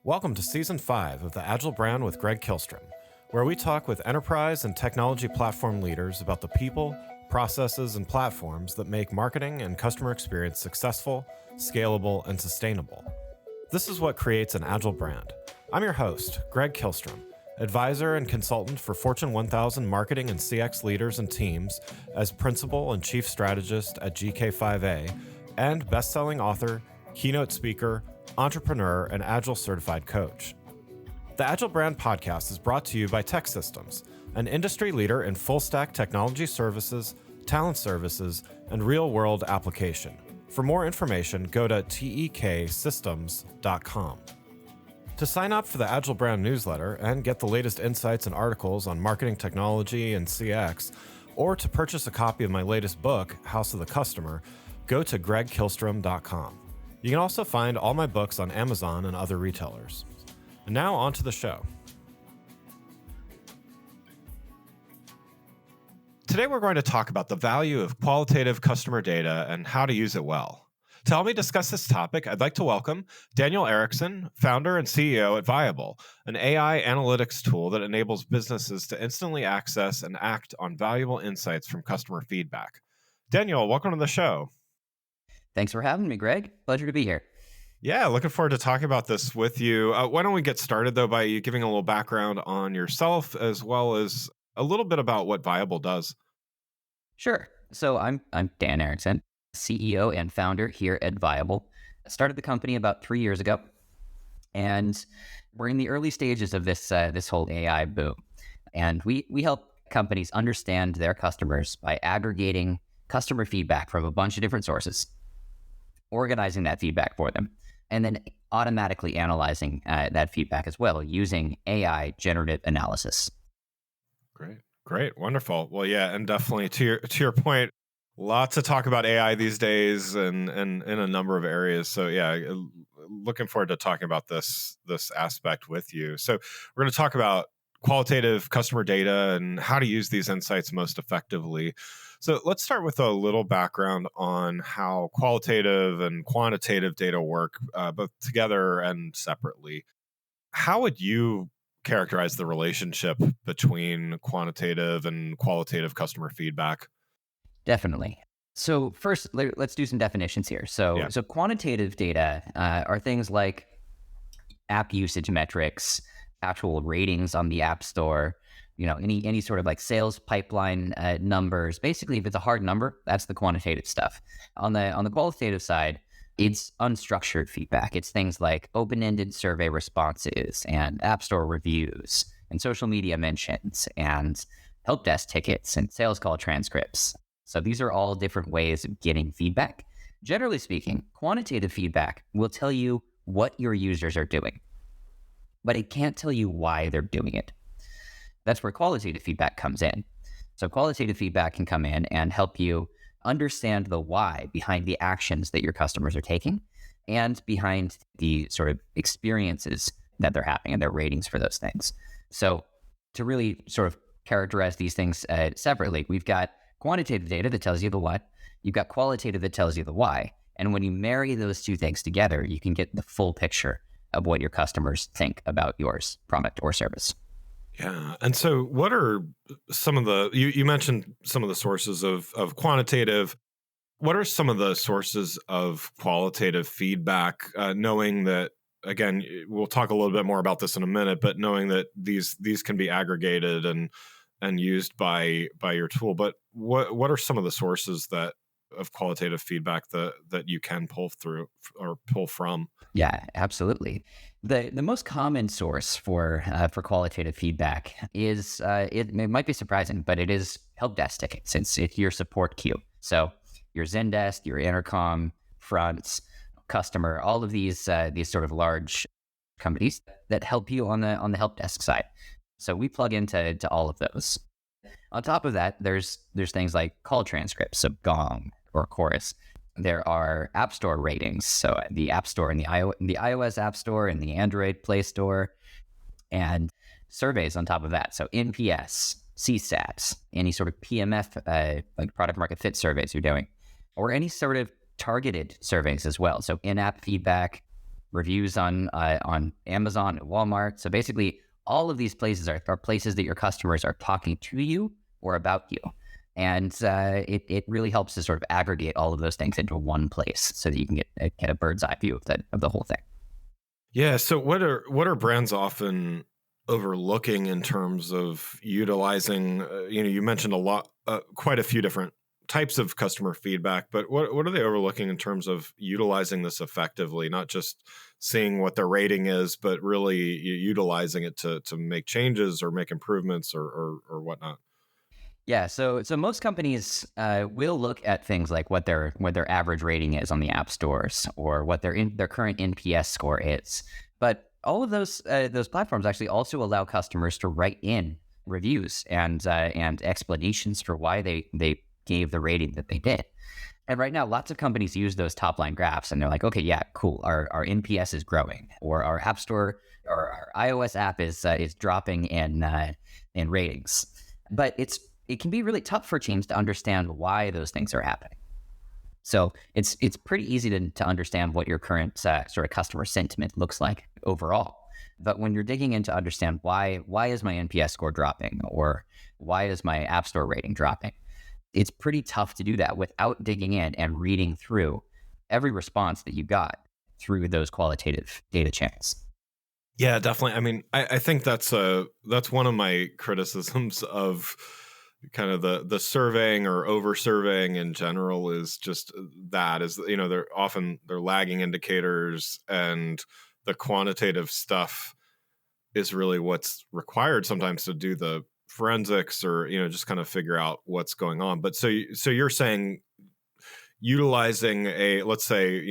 Welcome to Season 5 of the Agile Brand with Greg Kihlstrom, where we talk with enterprise and technology platform leaders about the people, processes, and platforms that make marketing and customer experience successful, scalable, and sustainable. This is what creates an Agile brand. I'm your host, Greg Kihlstrom, advisor and consultant for Fortune 1000 marketing and CX leaders and teams as principal and chief strategist at GK5A, and best-selling author, keynote speaker, entrepreneur, and Agile certified coach. The Agile Brand podcast is brought to you by TEKsystems, an industry leader in full-stack technology services, talent services, and real-world application. For more information, go to teksystems.com. To sign up for the Agile Brand newsletter and get the latest insights and articles on marketing technology and CX, or to purchase a copy of my latest book, House of the Customer, go to gregkihlstrom.com. You can also find all my books on Amazon and other retailers. And now on to the show. Today we're going to talk about the value of qualitative customer data and how to use it well. To help me discuss this topic, I'd like to welcome Daniel Erickson, founder and CEO at Viable, an AI analytics tool that enables businesses to instantly access and act on valuable insights from customer feedback. Daniel, welcome to the show. Thanks for having me, Greg. Pleasure to be here. Yeah, looking forward to talking about this with you. Why don't we get started, though, by you giving a little background on yourself as well as a little bit about what Viable does. Sure. So I'm Dan Erickson, CEO and founder here at Viable. I started the company about 3 years ago, and we're in the early stages of this whole AI boom. And we help companies understand their customers by aggregating customer feedback from a bunch of different sources, organizing that feedback for them, and then automatically analyzing that feedback as well using AI generative analysis. Great, wonderful. Well, yeah, and definitely to your point, lots to talk about AI these days, and in a number of areas. So yeah, looking forward to talking about this aspect with you. So we're going to talk about qualitative customer data and how to use these insights most effectively. So let's start with a little background on how qualitative and quantitative data work, both together and separately. How would you characterize the relationship between quantitative and qualitative customer feedback? Definitely. So first, let's do some definitions here. So quantitative data are things like app usage metrics, actual ratings on the App Store, any sort of like sales pipeline numbers. Basically, if it's a hard number, that's the quantitative stuff. On the qualitative side, it's unstructured feedback. It's things like open-ended survey responses and App Store reviews and social media mentions and help desk tickets and sales call transcripts. So these are all different ways of getting feedback. Generally speaking, quantitative feedback will tell you what your users are doing, but it can't tell you why they're doing it. That's where qualitative feedback comes in. So qualitative feedback can come in and help you understand the why behind the actions that your customers are taking and behind the sort of experiences that they're having and their ratings for those things. So to really sort of characterize these things separately, we've got quantitative data that tells you the what, you've got qualitative that tells you the why. And when you marry those two things together, you can get the full picture of what your customers think about your product or service. Yeah. And so what are some of the, you mentioned some of the sources of quantitative. What are some of the sources of qualitative feedback, knowing that, again, we'll talk a little bit more about this in a minute, but knowing that these can be aggregated and used by your tool. But what are some of the sources of qualitative feedback that you can pull through or pull from? Yeah, absolutely. The most common source for qualitative feedback is it might be surprising, but it is help desk tickets. It's your support queue. So your Zendesk, your Intercom, Front, Customer, all of these sort of large companies that help you on the help desk side. So we plug into all of those. On top of that, there's things like call transcripts, so Gong or Chorus. There are App Store ratings, so the App Store and the iOS App Store and the Android Play Store, and surveys on top of that. So NPS, CSAT, any sort of PMF, like product market fit surveys you're doing, or any sort of targeted surveys as well. So in-app feedback, reviews on Amazon and Walmart. So basically, all of these places are places that your customers are talking to you or about you. And it really helps to sort of aggregate all of those things into one place so that you can get a bird's eye view of the whole thing. Yeah. So what are brands often overlooking in terms of utilizing? You mentioned quite a few different types of customer feedback, but what are they overlooking in terms of utilizing this effectively? Not just seeing what their rating is, but really utilizing it to make changes or make improvements or whatnot. Yeah, so most companies will look at things like what their average rating is on the app stores or what their current NPS score is. But all of those platforms actually also allow customers to write in reviews and explanations for why they gave the rating that they did. And right now, lots of companies use those top line graphs, and they're like, okay, yeah, cool, our NPS is growing, or our app store or our iOS app is dropping in ratings. But it can be really tough for teams to understand why those things are happening. So it's pretty easy to understand what your current sort of customer sentiment looks like overall. But when you're digging in to understand why is my NPS score dropping, or why is my app store rating dropping, it's pretty tough to do that without digging in and reading through every response that you got through those qualitative data channels. Yeah, definitely. I mean, I think that's one of my criticisms of kind of the surveying or over surveying in general is just that is, they're lagging indicators, and the quantitative stuff is really what's required sometimes to do the forensics or, just kind of figure out what's going on. But so you're saying utilizing let's say,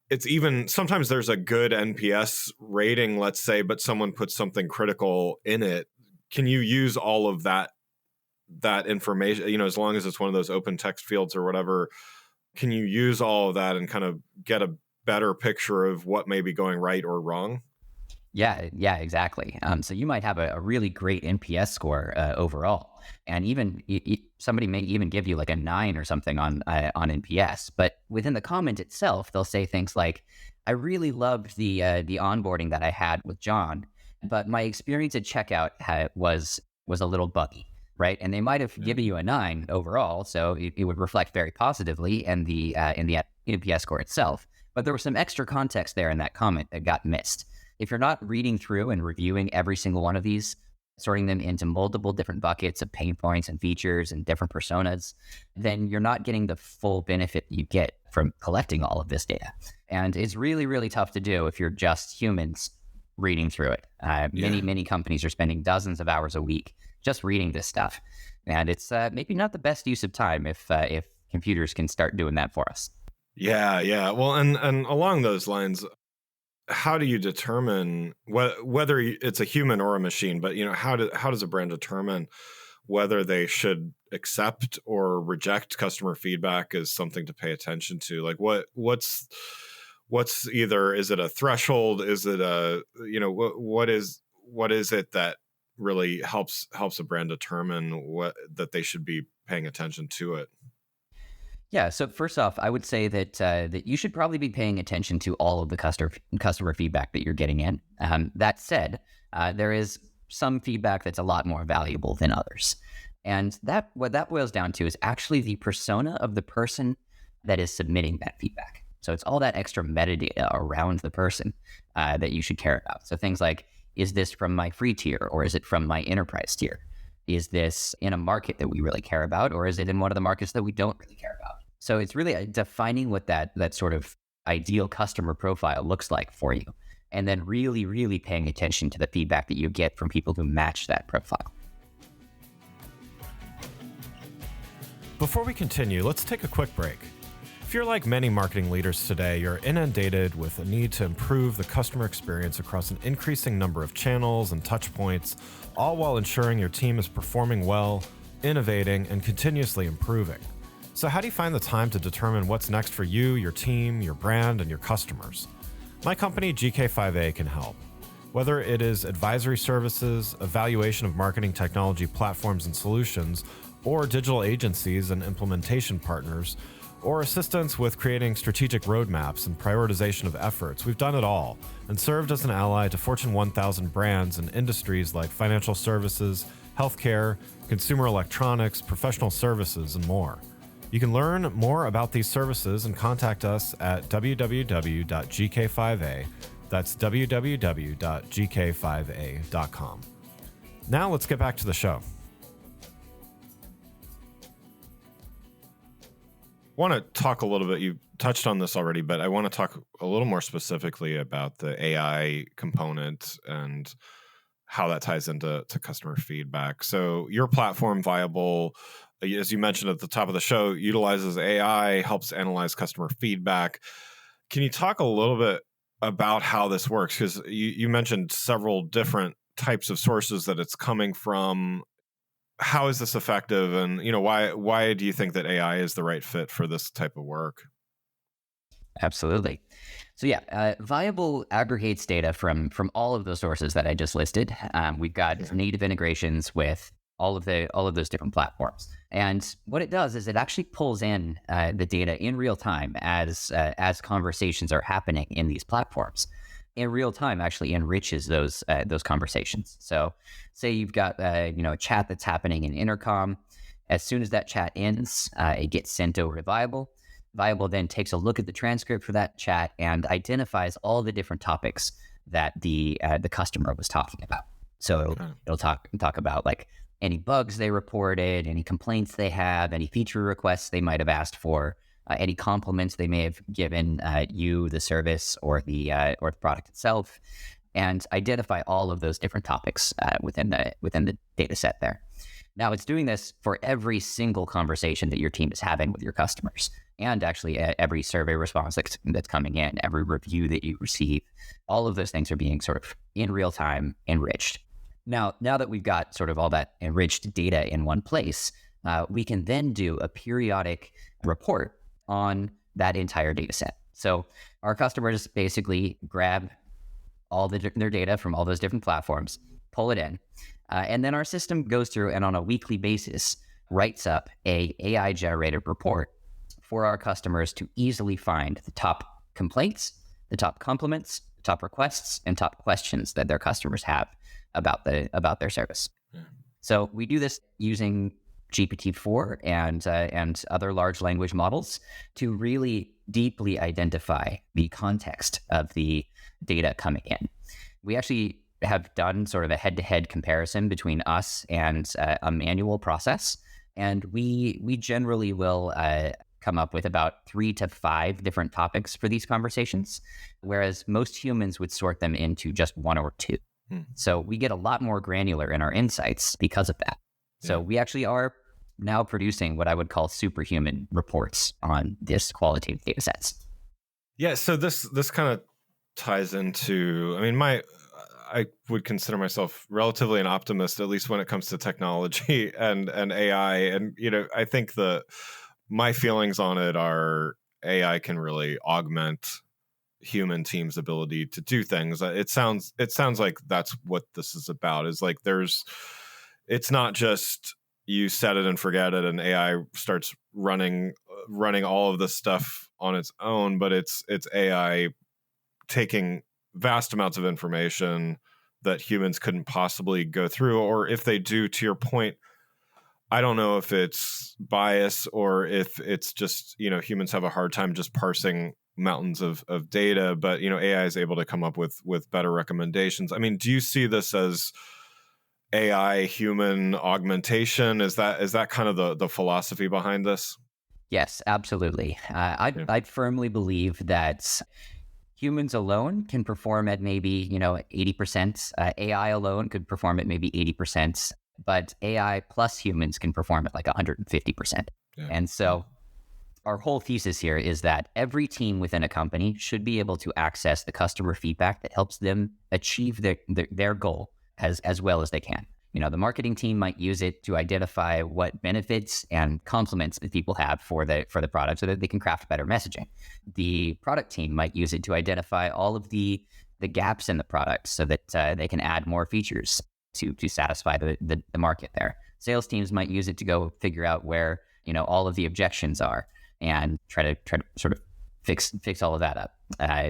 it's even sometimes there's a good NPS rating, let's say, but someone puts something critical in it. Can you use all of that information, as long as it's one of those open text fields or whatever, can you use all of that and kind of get a better picture of what may be going right or wrong? Yeah, exactly. So you might have a really great NPS score overall, and even somebody may even give you like a 9 or something on NPS. But within the comment itself, they'll say things like, "I really loved the onboarding that I had with John, but my experience at checkout was a little buggy." Right, and they might have given you a 9 overall, so it would reflect very positively in the NPS score itself. But there was some extra context there in that comment that got missed. If you're not reading through and reviewing every single one of these, sorting them into multiple different buckets of pain points and features and different personas, then you're not getting the full benefit you get from collecting all of this data. And it's really, really tough to do if you're just humans reading through it. Many companies are spending dozens of hours a week just reading this stuff. And it's maybe not the best use of time if computers can start doing that for us. Yeah. Well, and along those lines, how do you determine whether it's a human or a machine? But how does a brand determine whether they should accept or reject customer feedback as something to pay attention to? Like what's either, is it a threshold? Is it what is it that really helps a brand determine that they should be paying attention to it? Yeah. So first off, I would say that you should probably be paying attention to all of the customer feedback that you're getting in. That said, there is some feedback that's a lot more valuable than others, and what that boils down to is actually the persona of the person that is submitting that feedback. So it's all that extra metadata around the person that you should care about. So things like, is this from my free tier or is it from my enterprise tier? Is this in a market that we really care about, or is it in one of the markets that we don't really care about? So it's really defining what that sort of ideal customer profile looks like for you, and then really, really paying attention to the feedback that you get from people who match that profile. Before we continue, let's take a quick break. If you're like many marketing leaders today, you're inundated with a need to improve the customer experience across an increasing number of channels and touch points, all while ensuring your team is performing well, innovating, and continuously improving. So how do you find the time to determine what's next for you, your team, your brand, and your customers? My company, GK5A, can help. Whether it is advisory services, evaluation of marketing technology platforms and solutions, or digital agencies and implementation partners, or assistance with creating strategic roadmaps and prioritization of efforts. We've done it all and served as an ally to Fortune 1000 brands in industries like financial services, healthcare, consumer electronics, professional services, and more. You can learn more about these services and contact us at www.gk5a. That's www.gk5a.com. Now let's get back to the show. I want to talk a little bit, you touched on this already, but I want to talk a little more specifically about the AI component and how that ties into customer feedback. So your platform, Viable, as you mentioned at the top of the show, utilizes AI, helps analyze customer feedback. Can you talk a little bit about how this works? Because you mentioned several different types of sources that it's coming from. How is this effective, and why do you think that AI is the right fit for this type of work? Absolutely. So Viable aggregates data from all of those sources that I just listed. We've got native integrations with all of those different platforms, and what it does is it actually pulls in the data in real time as conversations are happening in these platforms. In real time, actually enriches those conversations. So, say you've got a chat that's happening in Intercom. As soon as that chat ends, it gets sent over to Viable. Viable then takes a look at the transcript for that chat and identifies all the different topics that the customer was talking about. So it'll talk about like any bugs they reported, any complaints they have, any feature requests they might have asked for, any compliments they may have given you, the service, or the product itself, and identify all of those different topics within the data set there. Now, it's doing this for every single conversation that your team is having with your customers, and actually every survey response that's coming in, every review that you receive. All of those things are being sort of in real time enriched. Now that we've got sort of all that enriched data in one place, we can then do a periodic report on that entire data set. So our customers basically grab all their data from all those different platforms, pull it in, and then our system goes through and on a weekly basis writes up a AI-generated report for our customers to easily find the top complaints, the top compliments, the top requests, and top questions that their customers have about their service. Yeah. So we do this using GPT-4 and other large language models to really deeply identify the context of the data coming in. We actually have done sort of a head-to-head comparison between us and a manual process, and we generally will come up with about 3 to 5 different topics for these conversations, whereas most humans would sort them into just 1 or 2. So we get a lot more granular in our insights because of that. So we actually are now producing what I would call superhuman reports on this qualitative data sets. Yeah, so this kind of ties into, I would consider myself relatively an optimist, at least when it comes to technology and AI. And, I think my feelings on it are AI can really augment human teams' ability to do things. It sounds like that's what this is about, is like it's not just you set it and forget it and AI starts running all of this stuff on its own, but it's AI taking vast amounts of information that humans couldn't possibly go through, or if they do, to your point, I don't know if it's bias or if it's just, humans have a hard time just parsing mountains of data, but, AI is able to come up with better recommendations. Do you see this as AI human augmentation? Is that kind of the philosophy behind this? Yes, absolutely. I'd firmly believe that humans alone can perform at maybe 80%. AI alone could perform at maybe 80%, but AI plus humans can perform at like 150%. Yeah. And so our whole thesis here is that every team within a company should be able to access the customer feedback that helps them achieve their goal as well as they can. The marketing team might use it to identify what benefits and compliments that people have for the product so that they can craft better messaging. The product team might use it to identify all of the gaps in the product so that they can add more features to satisfy the market there. Sales teams might use it to go figure out where all of the objections are. and try to sort of fix all of that up.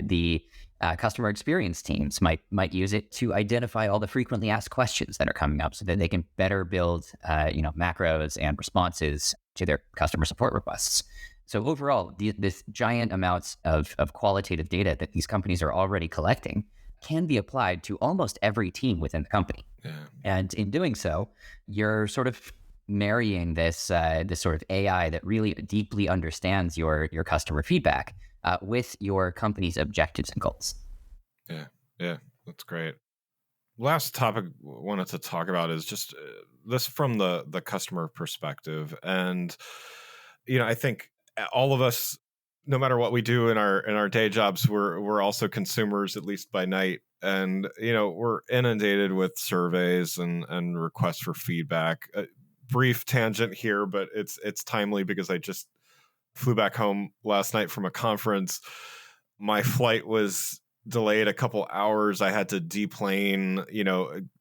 The customer experience teams might use it to identify all the frequently asked questions that are coming up, so that they can better build macros and responses to their customer support requests. So overall, this giant amounts of qualitative data that these companies are already collecting can be applied to almost every team within the company. Yeah. And in doing so, you're sort of marrying this sort of AI that really deeply understands your customer feedback with your company's objectives and goals. Yeah, that's great. Last topic I wanted to talk about is just this from the customer perspective. And, I think all of us, no matter what we do in our day jobs, we're also consumers, at least by night. And, we're inundated with surveys and requests for feedback. A brief tangent here, but it's timely because I just flew back home last night from a conference. My flight was delayed a couple hours. I had to deplane,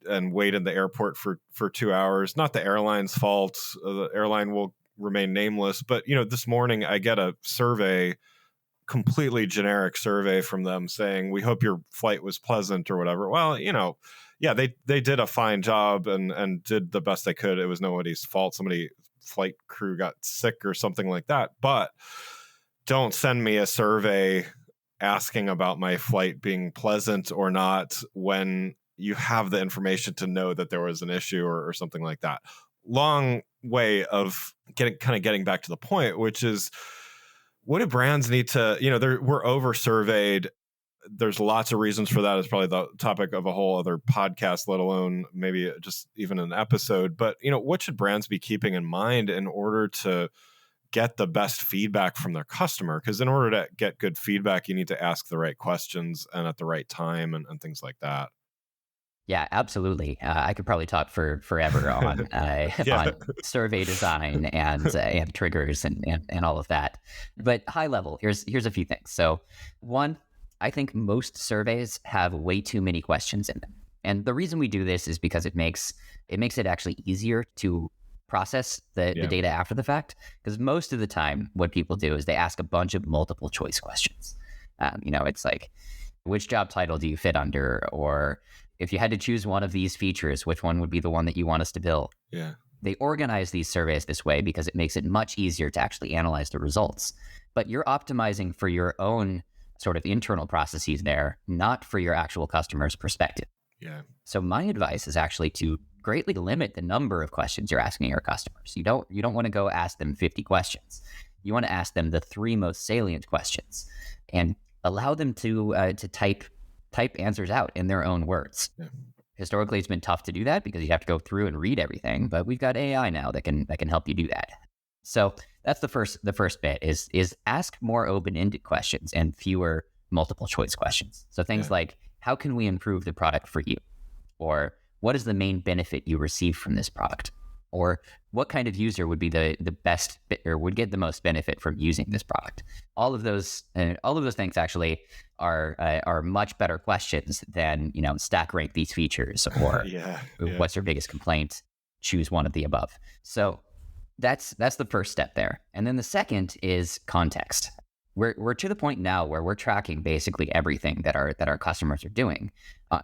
and wait in the airport for 2 hours. Not the airline's fault. The airline will remain nameless. But, this morning I get a survey, completely generic survey from them saying, we hope your flight was pleasant or whatever. Well, yeah, they did a fine job and did the best they could. It was nobody's fault. Flight crew got sick or something like that. But don't send me a survey asking about my flight being pleasant or not when you have the information to know that there was an issue or something like that. Long way of getting back to the point, which is, what do brands need to, we're over surveyed. There's lots of reasons for that. It's probably the topic of a whole other podcast, let alone maybe just even an episode. But, what should brands be keeping in mind in order to get the best feedback from their customer? Because in order to get good feedback, you need to ask the right questions and at the right time and things like that. Yeah, absolutely. I could probably talk for forever on on survey design and triggers and all of that. But high level, here's a few things. So one, I think most surveys have way too many questions in them. And the reason we do this is because it makes it actually easier to process the data after the fact. Because most of the time, what people do is they ask a bunch of multiple choice questions. It's like, which job title do you fit under? Or if you had to choose one of these features, which one would be the one that you want us to build? Yeah. They organize these surveys this way because it makes it much easier to actually analyze the results. But you're optimizing for your own sort of internal processes there, not for your actual customer's perspective. Yeah. So my advice is actually to greatly limit the number of questions you're asking your customers. You don't want to go ask them 50 questions. You want to ask them the 3 most salient questions and allow them to type answers out in their own words. Yeah. Historically, it's been tough to do that because you have to go through and read everything, but we've got AI now that can help you do that. So that's the first bit is ask more open-ended questions and fewer multiple choice questions. So things like, how can we improve the product for you? Or what is the main benefit you receive from this product? Or what kind of user would be the best or would get the most benefit from using this product? All of those things actually are much better questions than stack rank these features or what's your biggest complaint? Choose one of the above. So that's the first step there. And then the second is context. We're to the point now where we're tracking basically everything that our customers are doing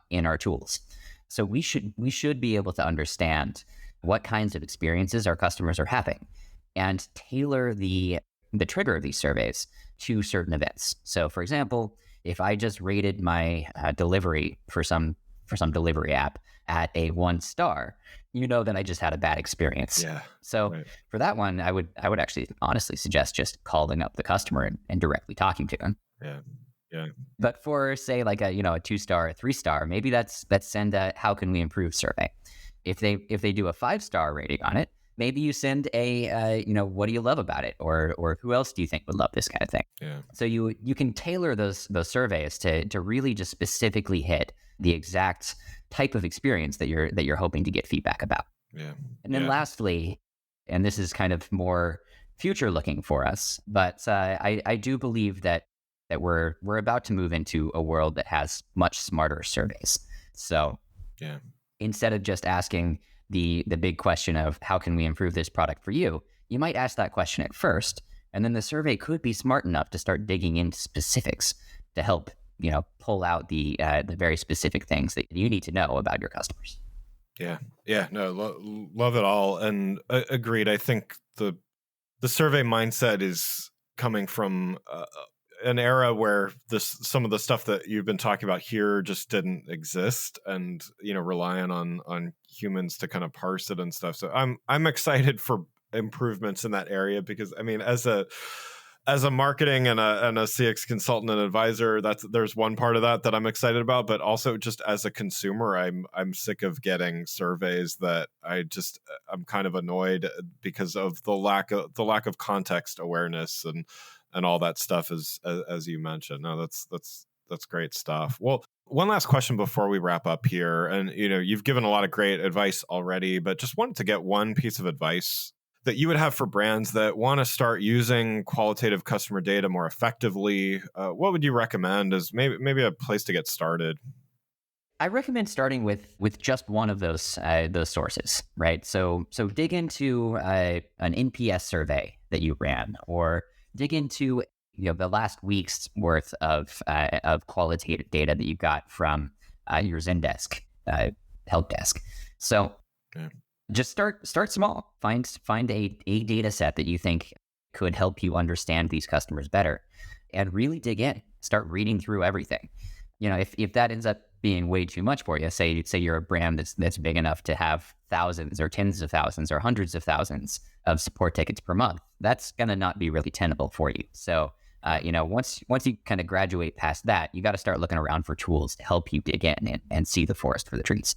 in our tools. So we should be able to understand what kinds of experiences our customers are having and tailor the trigger of these surveys to certain events. So for example, if I just rated my delivery for some delivery app at a 1 star, that I just had a bad experience. Yeah. So for that one, I would actually honestly suggest just calling up the customer and directly talking to them. Yeah. Yeah. But for say like a 2 star, a 3 star, maybe let's send a how can we improve survey. If they do a 5 star rating on it, maybe you send a what do you love about it, or who else do you think would love this kind of thing? Yeah. So you can tailor those surveys to really just specifically hit the exact type of experience that you're hoping to get feedback about. Yeah. And then lastly, and this is kind of more future looking for us, but I do believe that we're about to move into a world that has much smarter surveys. So instead of just asking the big question of how can we improve this product for you, you might ask that question at first, And then the survey could be smart enough to start digging into specifics to help, pull out the very specific things that you need to know about your customers. Yeah, no, love it all, and agreed. I think the survey mindset is coming from an era where some of the stuff that you've been talking about here just didn't exist, and relying on humans to kind of parse it and stuff. So I'm excited for improvements in that area, because I mean, as a marketing and a CX consultant and advisor, there's one part of that I'm excited about, but also just as a consumer, I'm sick of getting surveys that I'm kind of annoyed because of the lack of context awareness and all that stuff, as you mentioned. No, that's great stuff. Well, one last question before we wrap up here, and you've given a lot of great advice already, but just wanted to get one piece of advice that you would have for brands that want to start using qualitative customer data more effectively. What would you recommend as maybe a place to get started? I recommend starting with just one of those sources, right? So dig into an NPS survey that you ran, or dig into the last week's worth of qualitative data that you got from your Zendesk help desk. So. Yeah. Just start small. Find a data set that you think could help you understand these customers better, and really dig in. Start reading through everything. If that ends up being way too much for you, say you're a brand that's big enough to have thousands or tens of thousands or hundreds of thousands of support tickets per month, that's gonna not be really tenable for you. So once you kind of graduate past that, you got to start looking around for tools to help you dig in and see the forest for the trees.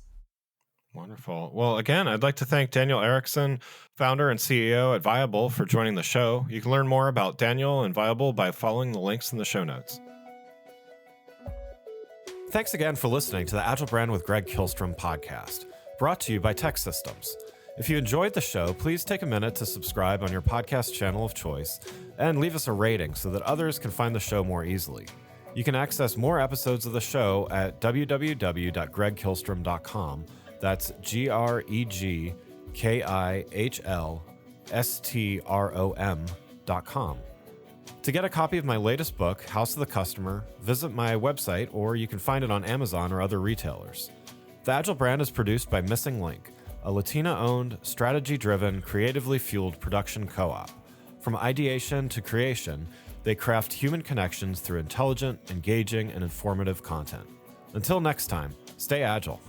Wonderful. Well, again, I'd like to thank Daniel Erickson, founder and CEO at Viable, for joining the show. You can learn more about Daniel and Viable by following the links in the show notes. Thanks again for listening to the Agile Brand with Greg Kihlstrom podcast, brought to you by Tech Systems. If you enjoyed the show, please take a minute to subscribe on your podcast channel of choice and leave us a rating so that others can find the show more easily. You can access more episodes of the show at www.gregkihlstrom.com. That's GregKihlstrom.com. To get a copy of my latest book, House of the Customer, visit my website, or you can find it on Amazon or other retailers. The Agile Brand is produced by Missing Link, a Latina-owned, strategy-driven, creatively fueled production co-op. From ideation to creation, they craft human connections through intelligent, engaging, and informative content. Until next time, stay agile.